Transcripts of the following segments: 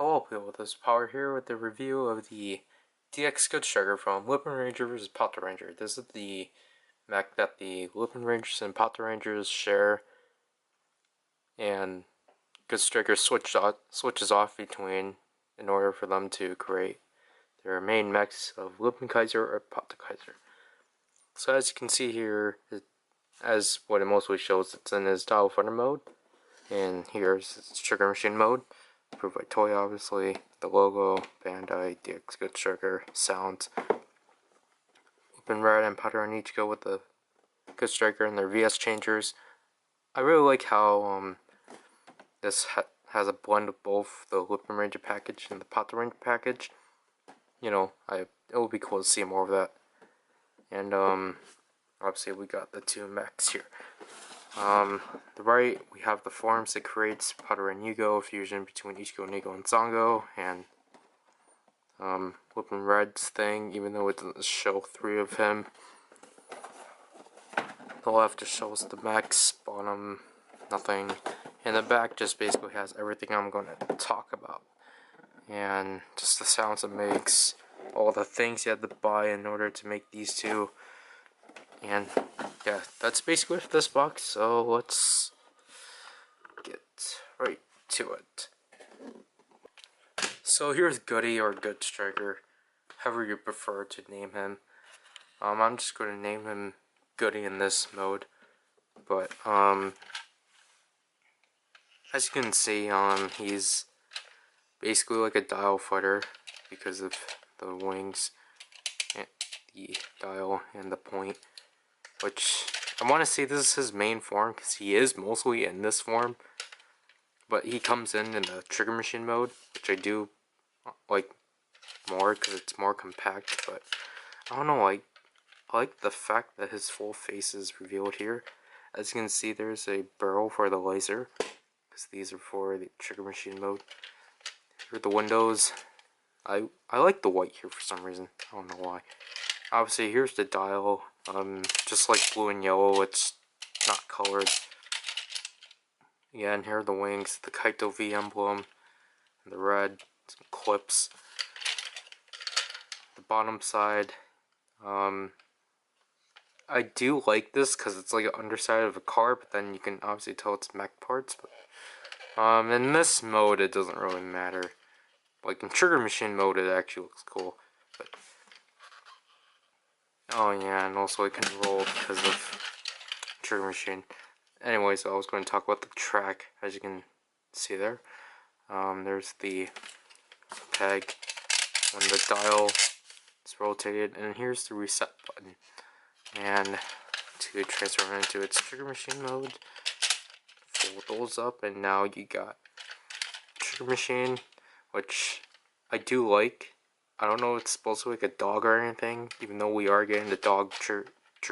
Hello people, this is Power here with the review of the DX Good Striker from Lupinranger vs. Patranger. This is the mech that the Lupinrangers and Patrangers share, and Good Striker switches off between in order for them to create their main mechs of Lupinranger or Patranger. So as you can see here, as what it mostly shows, it's in his dial fighter mode, and here's his trigger machine mode. Approved by Toy, obviously. The logo, Bandai, DX Good Striker, sounds. Lupinranger and Patranger each go with the Good Striker and their VS changers. I really like how this has a blend of both the Lupinranger package and the Patranger package. You know, it would be cool to see more of that. And obviously we got the two mechs here. The right, we have the forms that creates Patranger and Yugo, fusion between Ichigo, Nigo, and Zango, and Lupinred's thing, even though it doesn't show three of him. The left just shows the mechs, bottom, nothing. And the back just basically has everything I'm going to talk about. And just the sounds it makes, all the things you had to buy in order to make these two. And yeah, that's basically it for this box, so let's get right to it. So here's Goody, or Good Striker, however you prefer to name him. I'm just going to name him Goody in this mode, but as you can see, he's basically like a dial fighter because of the wings, and the dial, and the point. Which, I want to say this is his main form, because he is mostly in this form. But he comes in the trigger machine mode, which I do like more, because it's more compact. But, I don't know, I like the fact that his full face is revealed here. As you can see, there's a barrel for the laser, because these are for the trigger machine mode. Here are the windows. I like the white here for some reason, I don't know why. Obviously, here's the dial. Just like blue and yellow, it's not colored. Yeah, and here are the wings, the Kaitou V emblem, and the red, some clips. The bottom side, I do like this because it's like an underside of a car, but then you can obviously tell it's mech parts. But in this mode, it doesn't really matter. Like in trigger machine mode, it actually looks cool. But oh yeah, and also it can roll because of trigger machine. Anyway, so I was going to talk about the track, as you can see there. There's the peg when the dial is rotated, and here's the reset button. And to transfer into its trigger machine mode, fold those up, and now you got trigger machine, which I do like. I don't know if it's supposed to be like a dog or anything, even though we are getting the dog trigger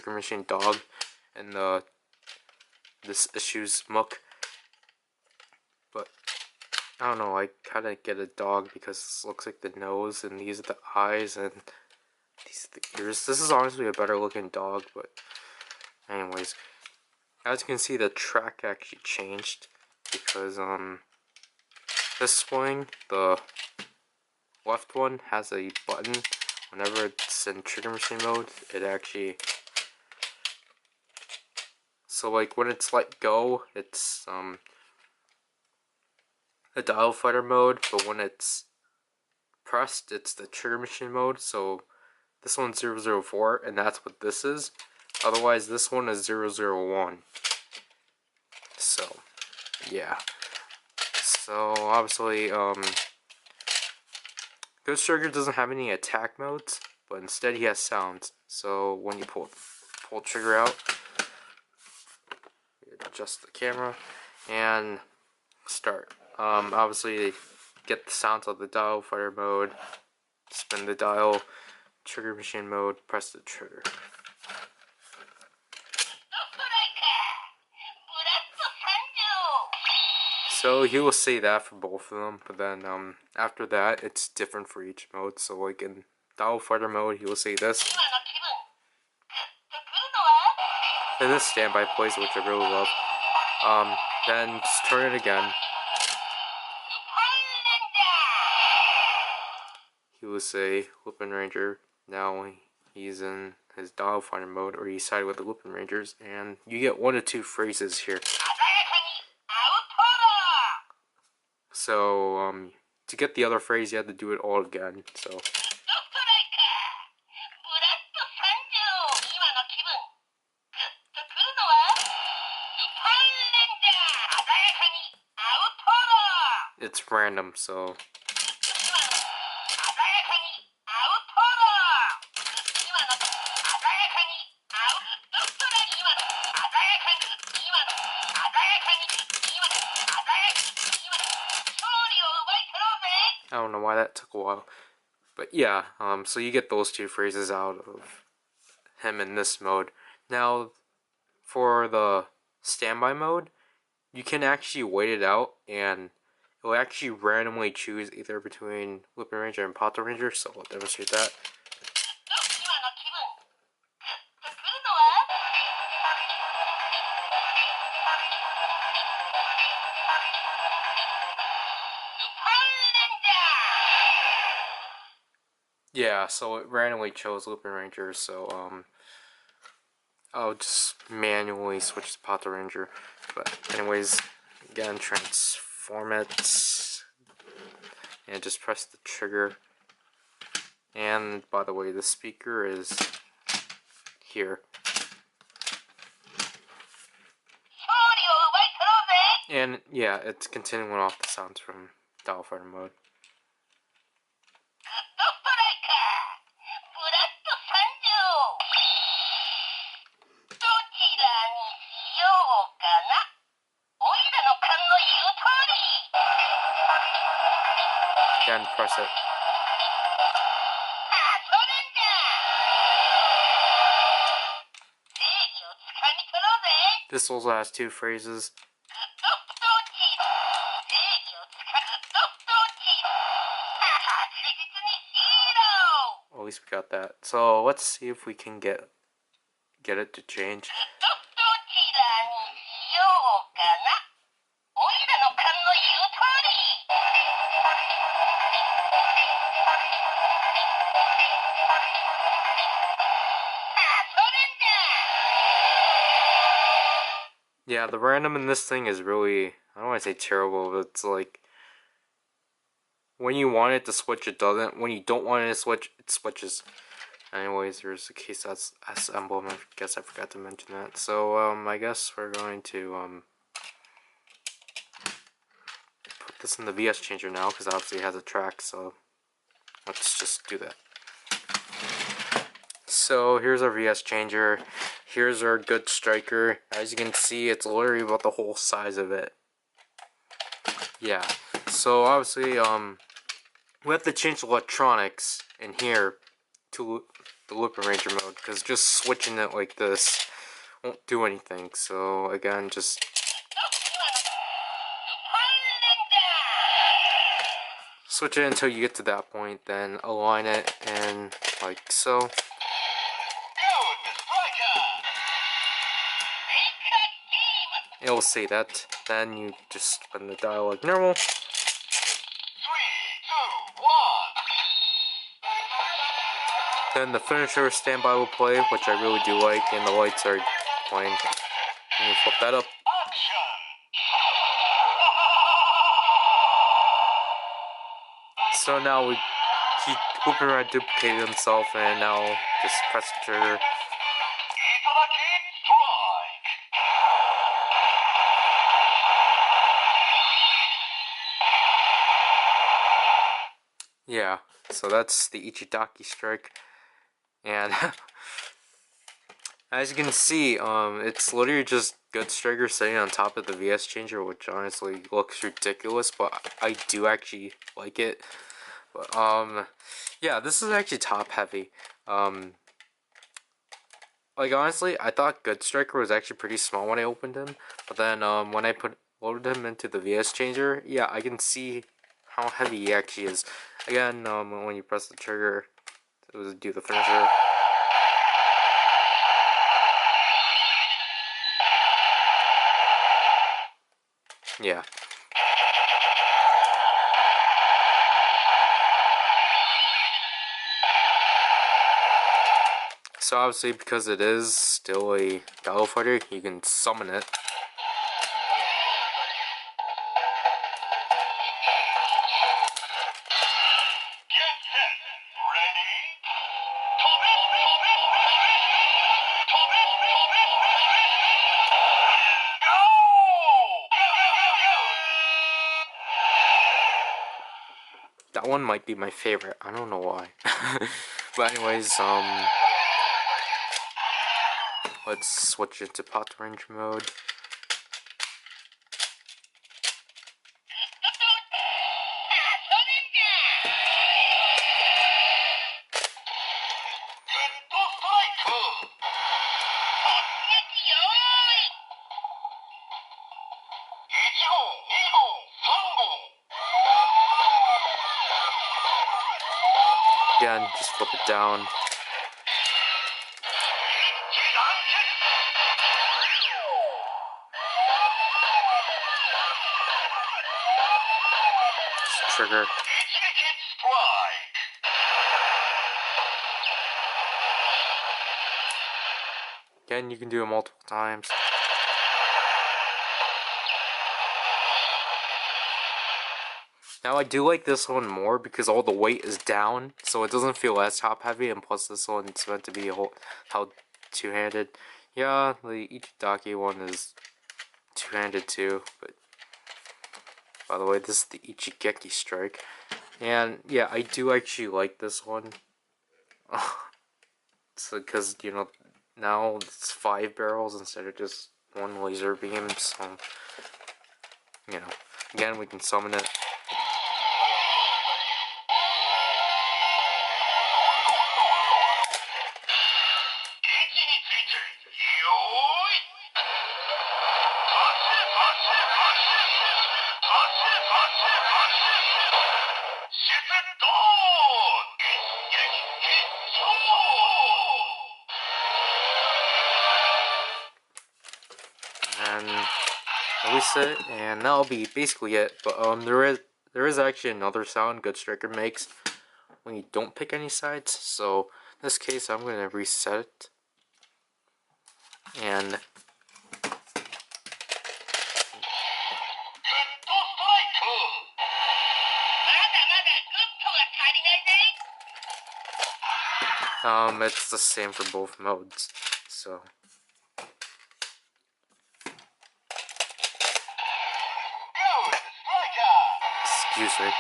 machine dog in this issue's muck. But I don't know, I kind of get a dog because this looks like the nose, and these are the eyes, and these are the ears. This is honestly a better looking dog, but anyways, as you can see, the track actually changed because this swing, the left one, has a button. Whenever it's in trigger machine mode, it actually, so like when it's let go, it's a dial fighter mode, but when it's pressed, it's the trigger machine mode. So this one's 004, and that's what this is. Otherwise, this one is 001. So yeah. So obviously, Good Striker doesn't have any attack modes, but instead he has sounds. So when you pull trigger out, adjust the camera and start. Obviously, get the sounds of the dial fighter mode, spin the dial, trigger machine mode, press the trigger. So you will see that for both of them, but then after that, it's different for each mode. So like in dial fighter mode, you will see this. And this standby plays, which I really love. Then just turn it again. he was a Lupinranger. Now he's in his Dial Finder mode, or he sided with the Lupinrangers, and you get 1 of 2 phrases here. So, to get the other phrase, you have to do it all again. So. It's random, so. I don't know why that took a while. But yeah, so you get those 2 phrases out of him in this mode. Now, for the standby mode, you can actually wait it out, and it will actually randomly choose either between Lupinranger and Patranger, so I'll demonstrate that. Yeah, so it randomly chose Lupinranger, so I'll just manually switch to Patranger. But anyways, again, transform it, and just press the trigger. And by the way, the speaker is here. And yeah, it's continuing off the sounds from Dial Finder mode. Again, press it. This also has 2 phrases. At least we got that. So let's see if we can get it to change. Yeah, the random in this thing is really, I don't want to say terrible, but it's like, when you want it to switch, it doesn't. When you don't want it to switch, it switches. Anyways, there's a Keisatsu S emblem. I guess I forgot to mention that. So, I guess we're going to, put this in the VS changer now, because obviously it has a track, so let's just do that. So, here's our VS changer. Here's our good striker. As you can see, it's literally about the whole size of it. Yeah. So, obviously, we have to change the electronics in here to the Lupinranger mode, because just switching it like this won't do anything. So again, just switch it until you get to that point, then align it and like so. It'll say that. Then you just spin the dial like normal. Then the finisher standby will play, which I really do like, and the lights are playing. And you flip that up. So now Lupinranger duplicated himself, and now just press the trigger. Yeah, so that's the Ichidaki strike, and as you can see, it's literally just good striker sitting on top of the VS changer, which honestly looks ridiculous, but I do actually like it. But yeah, this is actually top heavy. Like honestly, I thought Good Striker was actually pretty small when I opened him, but then when I loaded him into the VS changer, yeah, I can see how heavy he actually is. Again, when you press the trigger, it will do the finisher. Yeah. So obviously, because it is still a battle fighter, you can summon it. That one might be my favorite. I don't know why. But anyways, let's switch into Patranger mode. Again, just flip it down. Just trigger. Again, you can do it multiple times. Now I do like this one more because all the weight is down, so it doesn't feel as top heavy, and plus this one is meant to be held two-handed. Yeah, the Ichidaki one is two-handed too, but by the way, this is the Ichigeki strike. And yeah, I do actually like this one. So, because, you know, now it's 5 barrels instead of just 1 laser beam, so, you know, again, we can summon it. And release it, and that'll be basically it. But there is actually another sound Good Striker makes when you don't pick any sides. So in this case, I'm gonna reset it, and it's the same for both modes. So. Excuse me.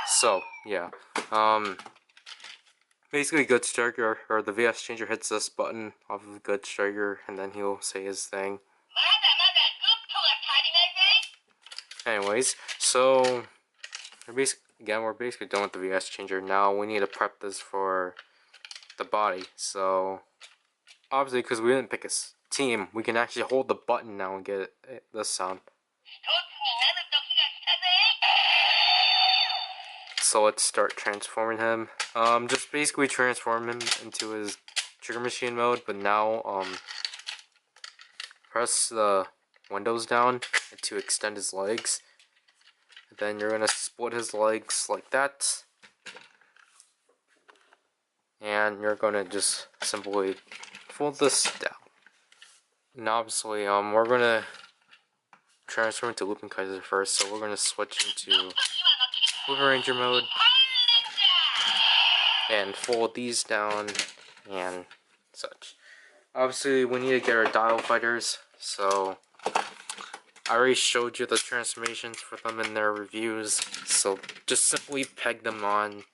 So, yeah. Basically, Good Striker, or the VS Changer hits this button off of Good Striker, and then he'll say his thing. Anyways, so, we're basically done with the VS Changer. Now, we need to prep this for the body. So, obviously, because we didn't pick a team, we can actually hold the button now and get this sound. So let's start transforming him. Just basically transform him into his trigger machine mode, but now press the windows down to extend his legs. Then you're gonna split his legs like that, and you're gonna just simply fold this down. And obviously, we're gonna transform into Lupinranger first, so we're gonna switch into Lupinranger mode and fold these down and such. Obviously, we need to get our dial fighters, so I already showed you the transformations for them in their reviews, so just simply peg them on.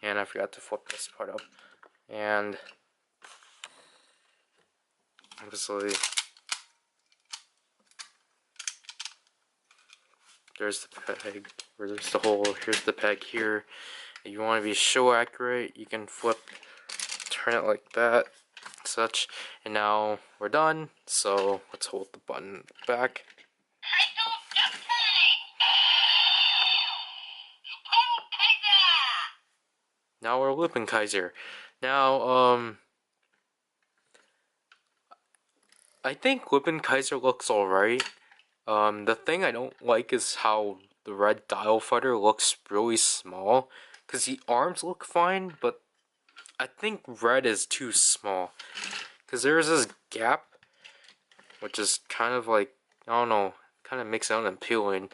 And I forgot to flip this part up. And obviously, there's the peg, or there's the hole, here's the peg here. If you want to be show accurate, you can turn it like that, such. And now we're done, so let's hold the button back. Now we're Lupinranger. Now, I think Lupinranger looks alright. The thing I don't like is how the red dial fighter looks really small. Because the arms look fine, but I think red is too small. Because there's this gap, which is kind of like, I don't know, kind of makes it unappealing.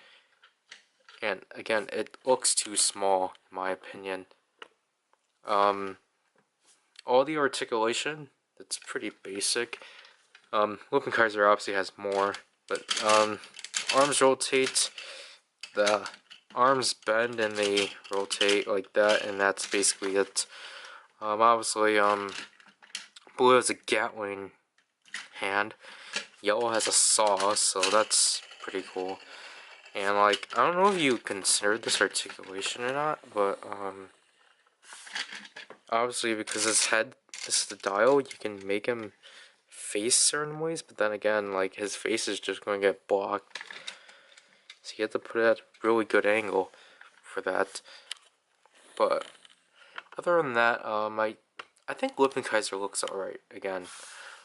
And again, it looks too small, in my opinion. All the articulation, it's pretty basic. Lupinranger obviously has more, but arms rotate, the arms bend and they rotate like that, and that's basically it. Obviously, blue has a Gatling hand, yellow has a saw, so that's pretty cool. And like, I don't know if you considered this articulation or not, but obviously because his head is the dial, you can make him face certain ways, but then again, like, his face is just going to get blocked. So you have to put it at a really good angle for that. But other than that, I think Lupinranger looks alright again.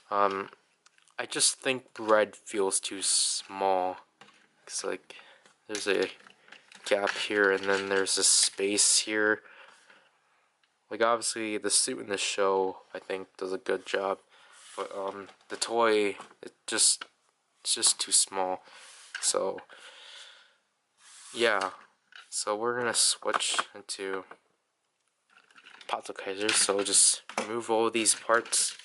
I just think red feels too small. Cause like, there's a gap here, and then there's a space here. Like, obviously, the suit in the show, I think, does a good job. But, the toy, it's just too small. So, yeah. So, we're gonna switch into Patranger. So, just remove all these parts.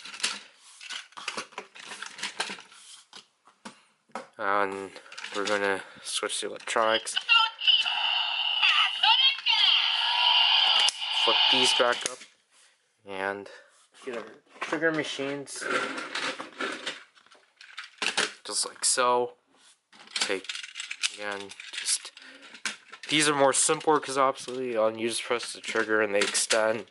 And we're gonna switch to electronics. Flip these back up. And get our trigger machines. Just like so. Take, again, just, these are more simpler because obviously you just press the trigger and they extend.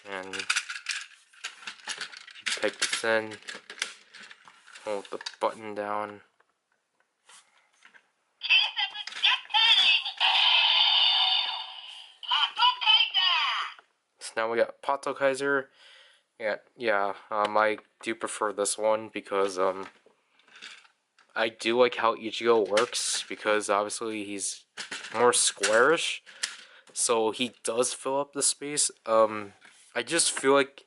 And take this in, hold the button down. So now we got Patranger. Yeah, I do prefer this one because I do like how Ichigo works, because obviously he's more squarish, so he does fill up the space. I just feel like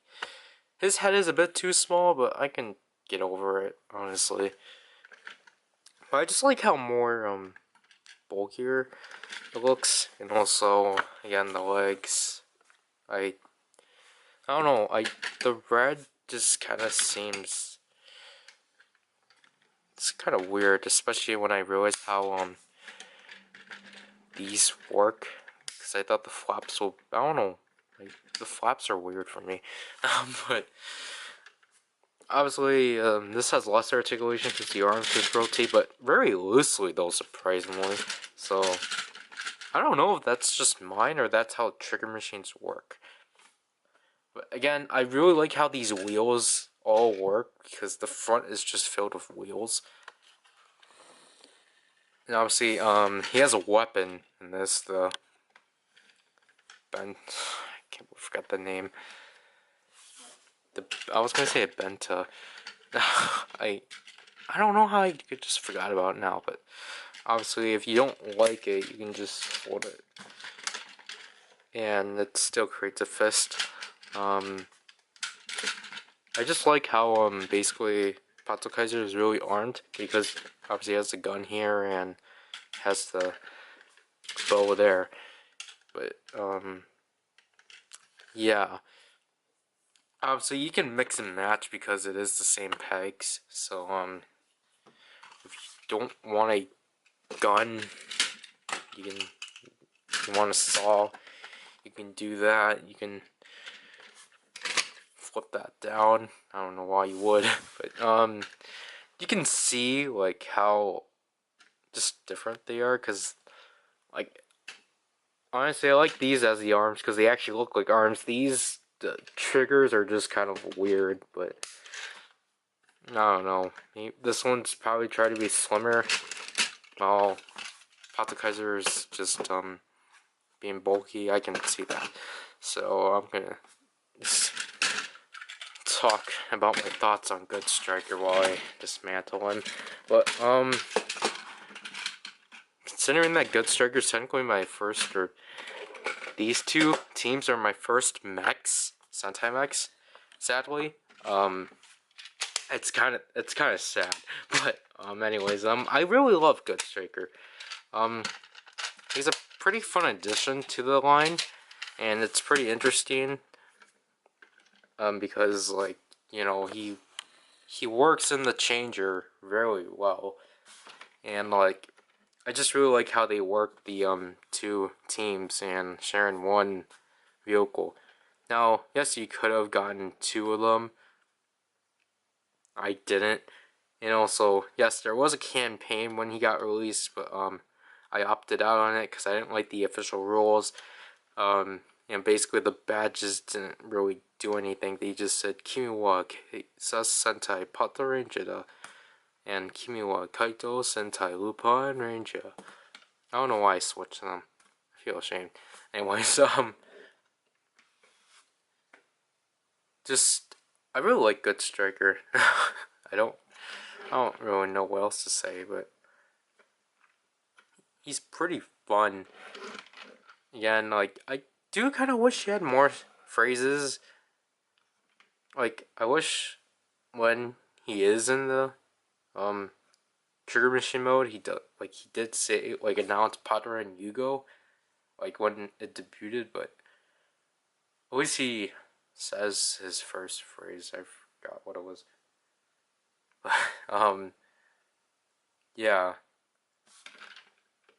his head is a bit too small, but I can get over it, honestly. But I just like how more bulkier it looks, and also again the legs. I don't know. The red just kind of seems, it's kind of weird, especially when I realized how these work. Because I thought the flaps will, I don't know, like, the flaps are weird for me. But obviously this has less articulation because the arms just rotate, but very loosely though, surprisingly. So I don't know if that's just mine or that's how trigger machines work. But again, I really like how these wheels all work, because the front is just filled with wheels. And obviously, he has a weapon in this, I forgot the name. I was gonna say a Benta. I don't know how I could just forgot about it now, but obviously, if you don't like it, you can just fold it, and it still creates a fist. I just like how basically Patranger is really armed, because obviously he has the gun here and has the bow there. But yeah. Obviously you can mix and match because it is the same pegs. So if you don't want a gun, you want a saw, you can do that. You can flip that down. I don't know why you would, but you can see like how just different they are, because like, honestly, I like these as the arms because they actually look like arms. The triggers are just kind of weird, but I don't know. This one's probably trying to be slimmer, while Patranger is just being bulky. I can see that. So I'm gonna just talk about my thoughts on Good Striker while I dismantle him. But, considering that Good Striker is technically my first, or these two teams are my first mechs, Sentai mechs, sadly, it's kind of sad. But, anyways, I really love Good Striker. He's a pretty fun addition to the line, and it's pretty interesting, because, like, you know, he works in the changer very well, and, like, I just really like how they work the two teams and sharing one vehicle. Now, yes, you could have gotten two of them. I didn't. And also, yes, there was a campaign when he got released, but I opted out on it because I didn't like the official rules. And basically the badges didn't really do anything. They just said Kimi wa Keisatsu Sentai Patranger and Kimi wa Kaitou Sentai Lupinranger. I don't know why I switched them. I feel ashamed. Anyways, just I really like Good Striker. I don't really know what else to say, but he's pretty fun. Again, like, I do kind of wish he had more phrases. Like, I wish when he is in the Trigger Machine mode, he did say, like, announce Patranger and Yugo, like, when it debuted, but at least he says his first phrase. I forgot what it was. Yeah.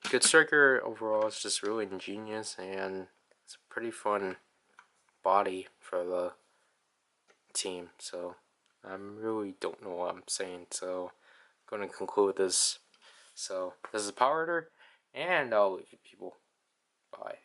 Good Striker overall is just really ingenious, and it's a pretty fun body for the team. So I really don't know what I'm saying. So I'm going to conclude this. So this is PowerRider, and I'll leave you people. Bye.